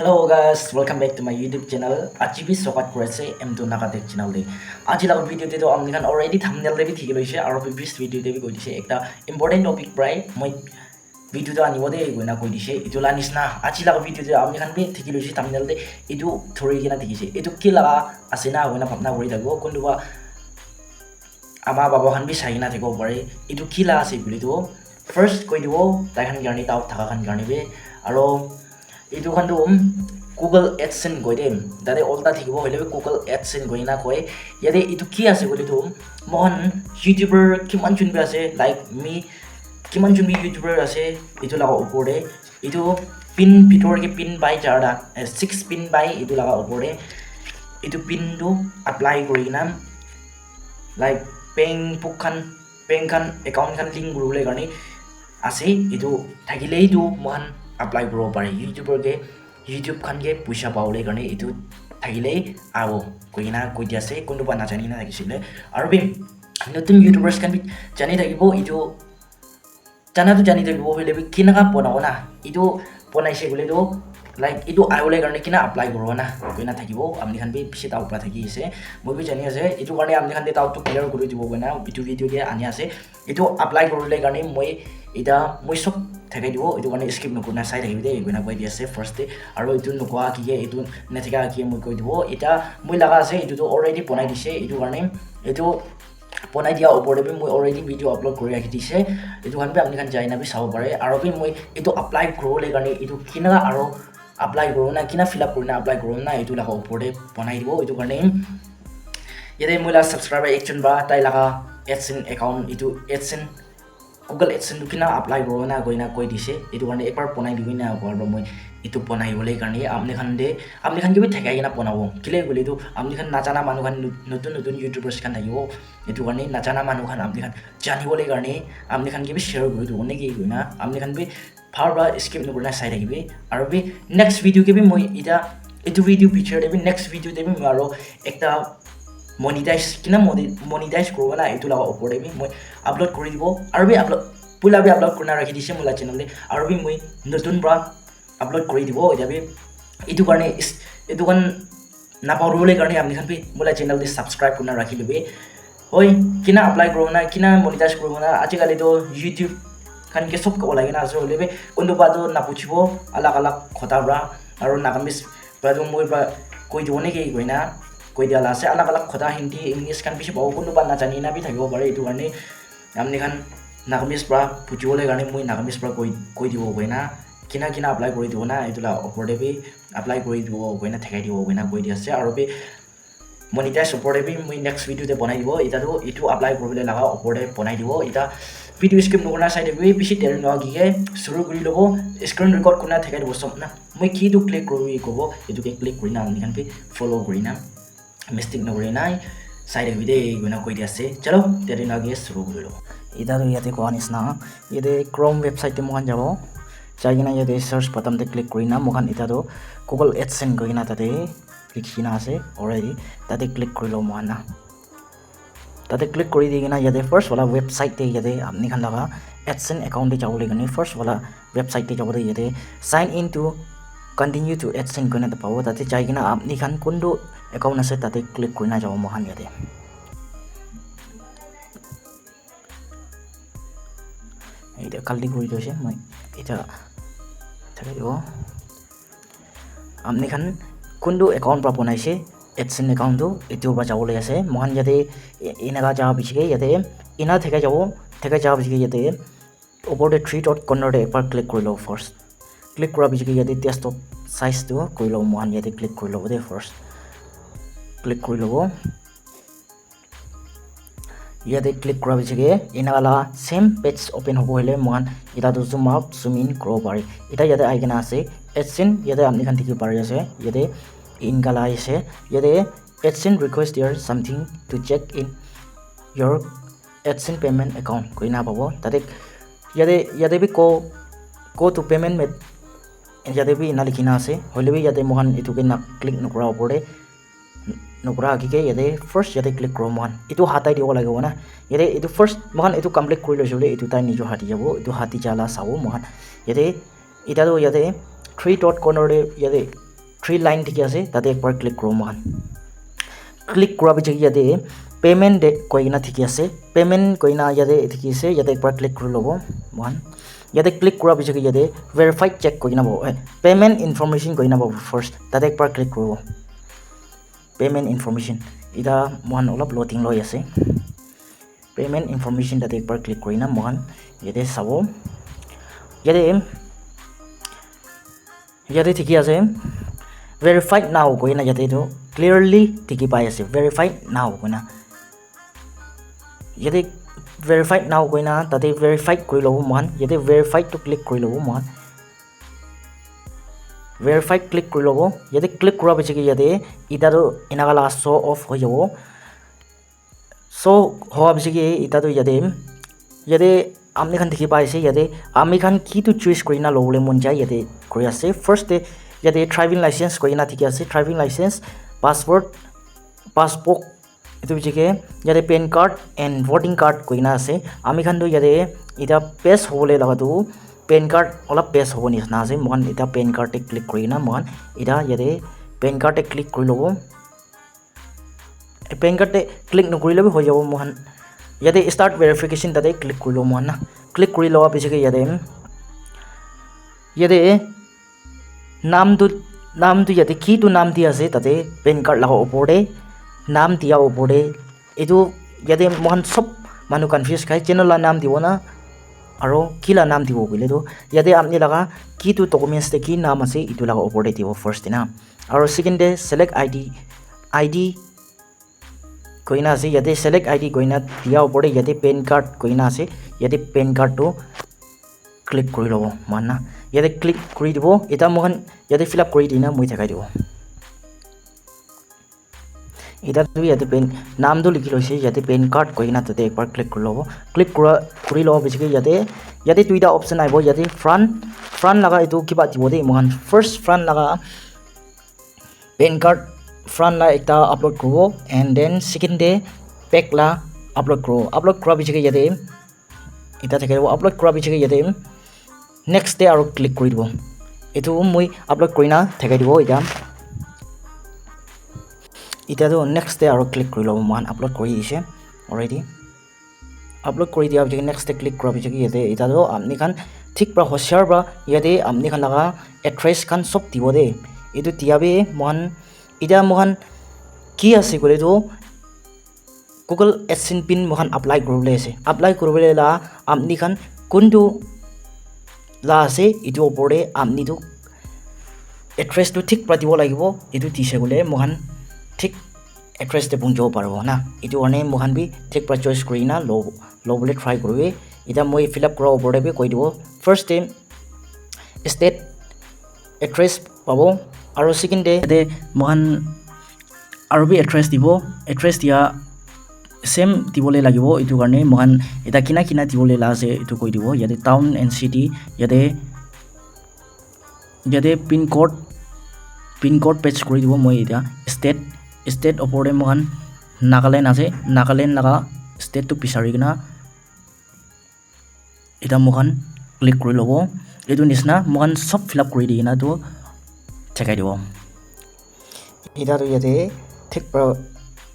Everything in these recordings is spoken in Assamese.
Hello guys, welcome back to my YouTube channel. আজি বি সকাত কৰিছে M2 নাকাটেক channel দে। আজি লগৰ ভিডিঅ'তে তো আমি খান already thumbnail দেবি ঠিক লৈছে আৰু previous ভিডিঅ' দেবি কৈ দিছে একটা important topic প্ৰায় মই ভিডিঅ'টো আনিব দে গইনা কৈ দিছে ইটো লা নিচিনা আজি লগৰ ভিডিঅ'তে আমি খান বি ঠিক লৈছে thumbnail দে ইটো ধৰি কিনা দেখিছে ইটো কি লাগা আছে না গইনা ভাবনা কৰি থাকো কোনবা আমা বাবা খান বি চাই কিনা থাকিব পাৰে ইটো কি লাগা আছে বুলি তো ফাৰ্স্ট কৈ দিব তাই খান গানি তাও থাকা খান গানি বে আৰু itu kan tuh Google AdSense gue deh dari olta thik bo hoile Google AdSense gue na koi yade itu ki ase gole tuh mohon YouTuber kiman chun bi ase like me kiman chun bi YouTuber ase itu laga upor de itu pin bitor ke pin by jarda 6 pin by itu laga upor de itu pin tu apply kori na like peng kan account kan link gurule garni ase itu thakile itu mohon apply kuro pare YouTuber ke YouTube khan ke puisha paule karne itu thagile abo koina koi dia se kondo ba na jani na thakisile aru bi notun YouTubers kan bi jani thakibo itu jana to jani thakibo hoile bi kinaka ponao na itu ponaise gole do like itu aule karne kina apply kuro na koina thakibo amni khan bi pisi tau pa thaki ase moi bi jani ase itu karne amni khan de tau to clear kuri dibo koina itu video dia ani ase itu apply kurule karne moi ida moi sok থাকাই দিব এইটো কাৰণে স্কিপ নকৰনা চাই থাকিবি দে গনা কৈ দি আছে ফাৰ্স্ট ডে আৰু এইটো নকোৱা কি এইটো নেথাকা কি মই কৈ দিব এটা মই লাগা আছে এইটো অলৰেডি বনাই দিছে এইটো কাৰণে এইটো বনাই দিয়া ওপৰতে মই অলৰেডি ভিডিঅ আপলোড কৰি ৰাখি দিছে এইটো কাৰণে আপুনি খান যাই নাবি চাব পাৰে আৰু মই এইটো এপ্লাই কৰলে কাৰণে এইটো কিনা আৰু এপ্লাই কৰো না কিনা ফিল আপ কৰিনা এপ্লাই কৰো না এইটো লাগা ওপৰতে বনাই দিব এইটো কাৰণে ইয়াতে মই লা সাবস্ক্ৰাইবাৰ একজন বা তাই লাগা AdSense একাউণ্ট এইটো AdSense Google AdSense kina apply koro na goina koi dise itu karne ekbar ponai dibi na gor moi itu ponai bole karne amni khan ke bi thakai na ponabo kile gole tu amni khan nachana manu khan notun YouTubers khan thakibo itu karne nachana manu khan amni khan jani bole karne amni khan ke bi share kori do ne ki goina amni khan bi far ba skip no korna sai thakibe aru bi next video ke bi moi ita itu video picture de bi next video de bi maro ekta monetize kina monetize korbo na itu laga opor de moi upload kori dibo aru bi upload pula bi upload korna rakhi dise mola channel de aru bi moi notun bra upload kori dibo eta bi itu karne itu kan na paurole karne amni khan bi mola channel de subscribe korna rakhi libe oi kina apply korbo na kina monetize korbo na ajikali to YouTube khan ke sob ko lagi na aso lebe kondo ba do na puchibo alag khota bra aru nagamis ba do moi ba koi dibo ne ke goina koi dia la se alag khota hindi English kan bisi bawo kondo ba na jani na bi thakibo bare itu karne amni khan nagamis bra puchibo le karne moi nagamis bra koi dibo goina kina apply kori dibo na itu la opor de bi apply kori dibo goina thakai dibo goina koi dia se aru bi monetize opor de bi moi next video de banai dibo eta to itu apply koribole laga opor de banai dibo eta video skip nokorna sai de bi bisi ter no gi ke shuru kori lobo screen record korna thakai dibo som na moi ki to click kori kobo itu ke click kori na amni khan bi follow kori na mistake no kori nai sai de video goina koi dia se chalo ter no gi shuru kori lo eta to yate ko anisna yate Chrome website te mohan jabo jaigina yate search button te click kori na mohan eta to Google AdSense goina tate likhina ase already tate click kori lo mohan na tate click kori digina yate first wala website te yate apni khan laga AdSense account te jabole gani first wala website te jabole yate sign in to continue to AdSense goina ta pawo tate jaigina apni khan kondo account ase tate click kori na jabo mohan yate এটা কালি কৰি দিছে মই এটা থাকে দিব আপনি খান কোনটো একাউন্ট পৰা বনাইছে AdSense একাউন্টটো এটো পৰা যাবলৈ আছে মহান যাতে ইনাগা যাব বিছিকে ইয়াতে ইনা থেকে যাব বিছিকে ইয়াতে ওপৰতে 3 ডট কৰ্নাৰতে একবাৰ ক্লিক কৰি লও ফাৰ্স্ট ক্লিক কৰা বিছিকে ইয়াতে ডেস্কটপ সাইজটো কৰি লও মহান ইয়াতে ক্লিক কৰি লও দে ফাৰ্স্ট ক্লিক কৰি লব ইয়াতে ক্লিক কৰা বিছিকে ইনাগালা সেম পেজ ওপেন হ'ব হলে মহান এটা তো জুম আউট জুম ইন কৰিব পাৰি এটা ইয়াতে আইকন আছে AdSense ইয়াতে আপনি খান দেখি পাৰি আছে ইয়াতে ইনগালা আছে ইয়াতে AdSense request here something to check in your AdSense payment account কইনা পাবো তাতে ইয়াতে বি কো টু পেমেন্ট মেড ইয়াতে বি না লিখিনা আছে হলে বি ইয়াতে মহান এটুকে না ক্লিক নকৰা ওপৰে নকৰা আকিকে ইয়াতে ফাৰ্স্ট ইয়াতে ক্লিক কৰম মহান এটো হাতাই দিব লাগিব না ইয়াতে এটো ফাৰ্স্ট মহান এটো কমপ্লিট কৰি লৈছো এটো তাই নিজৰ হাতি যাব এটো হাতি জালা চাও মহান ইয়াতে এটা তো ইয়াতে 3 ডট কৰ্নাৰ ইয়াতে 3 লাইন ঠিকি আছে তাতে একবাৰ ক্লিক কৰো মহান ক্লিক কৰা পিছত ইয়াতে পেমেন্ট কইনা ঠিকি আছে পেমেন্ট কইনা ইয়াতে ঠিকি আছে ইয়াতে একবাৰ ক্লিক কৰি লব মহান ইয়াতে ক্লিক কৰা পিছত ইয়াতে ভেৰিফাইড চেক কইনা বব পেমেন্ট ইনফৰমেশন কইনা বব ফাৰ্স্ট তাতে একবাৰ ক্লিক কৰিব পেমেন্ট ইনফৰমেশন ইটা মহান অলপ লোডিং লৈ আছে পেমেন্ট ইনফৰমেশন তাতে একবাৰ ক্লিক কৰিনা মহান ইয়াতে চাব ইয়াতে ঠিকি আছে verified now কইনা ইয়াতে তো clearly ঠিকি পাই আছে verified now কইনা ইয়াতে verified now কইনা তাতে verified কৰি লব মহান ইয়াতে verified to click কৰি লব মহান verified click কৰি লব ইয়াতে click কৰা পিছত ইয়াতে ইটাটো ইনাগালা show off হৈ যাব so হোৱা পিছত ইটাটো ইয়াতে আমি খান দেখি পাইছে ইয়াতে আমি খান কি তো চুজ কৰিনা লবলে মন যায় ইয়াতে কৰি আছে ফাৰ্স্ট ইয়াতে ড্ৰাইভিং লাইসেন্স কৰিনা ঠিক আছে ড্ৰাইভিং লাইসেন্স পাসপোর্ট এটো বিজেকে ইয়াতে PAN card and voting card কইনা আছে আমি খান তো ইয়াতে এটা পেজ হবলে লাগাতো পেন কার্ড অলপ পেজ হব নিছনা আছে মহান এটা পেন কার্ডে ক্লিক কৰিনা মহান এটা ইয়াতে পেন কাৰ্ডে ক্লিক কৰি লব পেন কাৰ্ডে ক্লিক নকৰিলে হৈ যাব মহান ইয়াতে স্টাৰ্ট ভেৰিফিকেশন তাতে ক্লিক কৰি লব মহান না ক্লিক কৰি লওয়া পিছকে ইয়াতে নামটো ইয়াতে কি তো নাম দি আছে তাতে পেন কার্ড লাগা ওপরে নাম দিয়া ওপরে এটো ইয়াতে মহান সব মানু কনফিউজ খাই চ্যানেল নাম দিব না আৰু কিলা নাম দিব কইলে তো ইয়াতে আপনি লাগা কি তো ডকুমেন্টস তে কি নাম আছে ইটো লাগা ওপরে দিব ফার্স্ট না আৰু সেকেন্ড ডে সিলেক্ট আইডি কইনা আছে ইয়াতে সিলেক্ট আইডি কইনা দিয়া ওপরে ইয়াতে পেন কার্ড কইনা আছে ইয়াতে পেন কার্ড তো ক্লিক কৰি লব মানা ইয়াতে ক্লিক কৰি দিব এটা মহান ইয়াতে ফিল আপ কৰি দিনা মই দেখাই দিব এটা তো ইয়াতে পেন নামটো লিখি লৈছে ইয়াতে পেন কার্ড কইনা তাতে একবাৰ ক্লিক কৰি লব ক্লিক কৰি লব বেছিকে ইয়াতে দুইটা অপশন আইব ইয়াতে ফ্ৰন্ট লাগা এটো কিবা দিব দে মহান ফাৰ্স্ট ফ্ৰন্ট লাগা PAN card front la ekta upload kuro and then second day back la upload kura bichike yate eta thake upload kura bichike yate next day aro click kori dibo etu moi upload korina thake dibo eta to next day aro click kori lobo man upload kori dise already upload kori dia bichike next day click kura bichike yate eta to apni khan thik pra hoshar ba yate apni khan laga address khan sob dibo de etu tiabe man ইটা মহান কি আছে কলে তো গুগল এডসেন্স পিন মহান এপ্লাই কৰিবলৈ আছে এপ্লাই কৰিবলৈ লা আপনি খান কোনটো লা আছে ইটো ওপৰে আপনি তো এড্ৰেছ তো ঠিক পাতিব লাগিব ইটো দিছে গলে মহান ঠিক এড্ৰেছ তে পঞ্জব পাৰবো না ইটো অনে মহান বি ঠিক পৰা চয়েস কৰি না লবলে ট্ৰাই কৰিবে এটা মই ফিল আপ কৰা ওপৰে বি কৈ দিব ফাৰ্স্ট টাইম স্টেট এড্ৰেছ পাবো আৰু সেকেন্ড ডে মহান আৰু বি এড্ৰেছ দিব এড্ৰেছ দিয়া সেম দিবলে লাগিব ইটো কাৰণে মহান এটা কিনা দিবলে লাছে ইটো কৈ দিব ইয়াতে টাউন এন্ড সিটি ইয়াতে পিন কোড পেজ কৰি দিব মই এটা স্টেট ওপৰে মহান নাগালেণ্ড আছে নাগালেণ্ড লাগা স্টেটটো বিচাৰি কিনা এটা মহান ক্লিক কৰি লব এইটো নিছনা মহান সব ফিল আপ কৰি দি কিনা তো চেকাই দিব এটা তো ইয়াতে ঠিক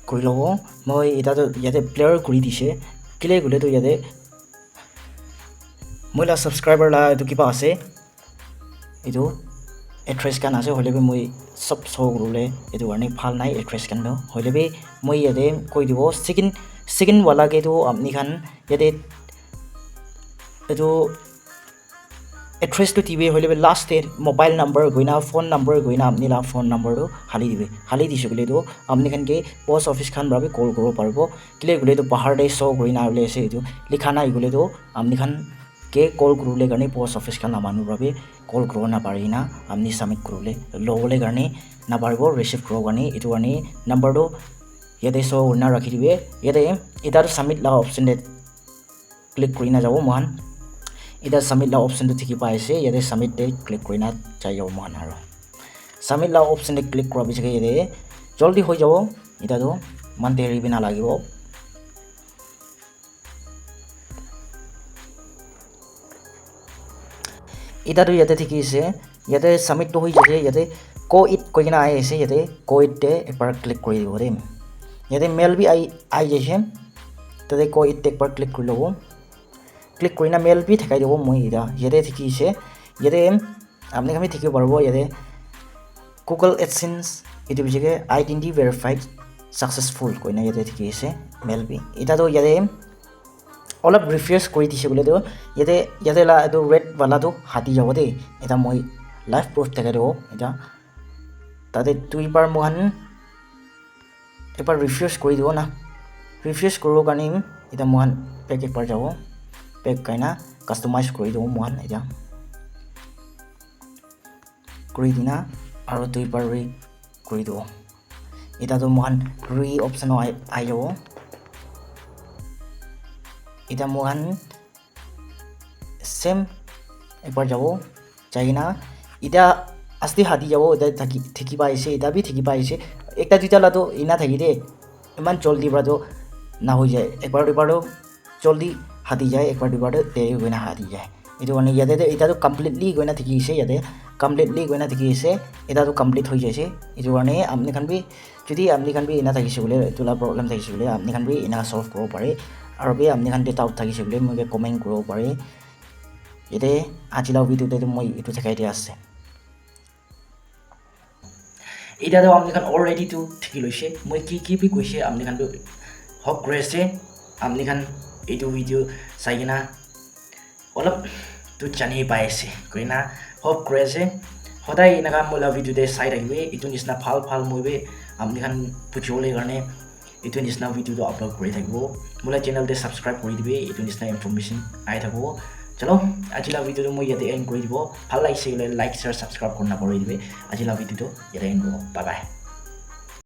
কৰি লব মই এটা তো ইয়াতে প্লেয়াৰ কৰি দিছে ক্লিক গলে তো ইয়াতে মই লা সাবস্ক্ৰাইবাৰ লা এটো কিবা আছে এটো এড্ৰেছ কান আছে হলেবে মই সব শো কৰলে এটো কাৰণে ভাল নাই এড্ৰেছ কান হলেবে মই ইয়াতে কৈ দিব সেকেন্ড वाला কে তো আপনি খান ইয়াতে এটো এড্ৰেছ তো টিভি হলেবে লাস্ট এর মোবাইল নাম্বার গইনা ফোন নাম্বার গইনা আপনি লা ফোন নাম্বার তো খালি দিবে খালি দিছে গলে তো আপনি খান কে পোস্ট অফিস খান ভাবে কল করব পারবো ক্লিক গলে তো বাহার দে শো গইনা হলে আছে এটো লিখা নাই গলে তো আপনি খান के कॉल करले गाने पोस्ट ऑफिस का नामानु भाबे कॉल करो ना पारि ना आमनी सबमिट करले लोले गाने ना पारबो रिसीव करो गाने इटु गाने नंबर दो यदे सो ना राखि दिबे यदे इदार सबमिट ला ऑप्शन दे क्लिक करिना जाबो मान इदार सबमिट ला ऑप्शन दे थिकि पाइसे यदे सबमिट दे क्लिक करिना जायो मान आरो सबमिट ला ऑप्शन दे क्लिक करबा बिसे यदे जल्दी हो जाबो इदा दो मान देरी बिना लागिबो इधर याते ठीक है याते सबमिट तो हो जाए याते কো ইট কৈ কিনে আহি আছে ইয়াতে কো ইটে একবাৰ ক্লিক কৰি দিব দেই ইয়াতে মেল বি আহি যাইছে তাতে কো ইটে একবাৰ ক্লিক কৰি ল'ব ক্লিক কৰি না মেল বি দেখাই দিব মই এটা ইয়াতে থাকিছে ইয়াতে আপুনি থাকিব পাৰিব ইয়াতে গুগল এডসেন্স এইটো বিজেকে আইডেন্টি ভেৰিফাইড সাকসেসফুল কৈ না ইয়াতে থাকিছে মেল বি এটাতো ইয়াতে অলপ রিফ্রেশ কৰি দিছে বলে তো ইয়াতে লা এটো রেড वालाটো হাতি যাব দেই এটা মই লাইভ প্রুফ দেখাই দেব এটা তাতে দুইবাৰ মহান এবাৰ ৰিফ্ৰেশ কৰি দিব না ৰিফ্ৰেশ কৰিব কাৰণে এটা মহান পেক একবাৰ যাব পেক কাইনা কাস্টমাইজ কৰি দিব মহান এটা কৰি দিনা আৰু দুইবাৰ কৰি দিব এটাতো মহান অপশন আহি যাব এটা মহান সেম একবাৰ যাব চাই না এটা আস্তি হাতি যাব এটা থাকি পাইছে এটা বি থাকি পাইছে একটা দুইটা লাতো ইনা থাকি দে ইমান জলদি বাটো না হৈ যায় একবাৰ দুবাৰটো জলদি হাতি যায় একবাৰ দুবাৰটো দেৰি হৈ না হাতি যায় এইটো মানে ইয়াতে এটাতো কমপ্লিটলি গৈ না থাকিছে ইয়াতে কমপ্লিটলি গৈ না থাকিছে এটাতো কমপ্লিট হৈ যাইছে এইটো কাৰণে আপুনি খান বি যদি আপুনি খান বি ইনা থাকিছে বলে তোলা প্ৰব্লেম থাকিছে বলে আপুনি খান বি ইনা সলভ কৰিব পাৰে আৰু বি আপুনি খান ডাউট থাকিছে বলে মই কমেন্ট কৰিব পাৰে এতে আজিলা ভিডিওতে মই এইটো দেখাই দিয়া আছে এটাতো আপুনি খান অলৰেডি তো ঠিকি লৈছে মই কি বি কৈছে আপুনি খান হক কৰিছে আপুনি খান এইটো ভিডিও চাই কিনা অলপ তো জানি পাইছে কইনা হক কৰিছে সদায় এনেকা মোলা ভিডিওতে চাই থাকিবে এইটো নিচিনা ভাল মই আপুনি খান বুজিবলৈ কাৰণে এইটো নিচিনা ভিডিওটো আপলোড কৰি থাকিব মোলা চেনেলতে সাবস্ক্ৰাইব কৰি দিবে এইটো নিচিনা ইনফৰমেশন আই থাকিব চলো আজিলা ভিডিওটো মই ইয়াতে এন্ড কৰি দিব ভাল লাগিছে গলে লাইক শেয়াৰ সাবস্ক্ৰাইব কৰি না কৰি দিবে আজিলা ভিডিওটো ইয়াতে এন্ড কৰিব বাই বাই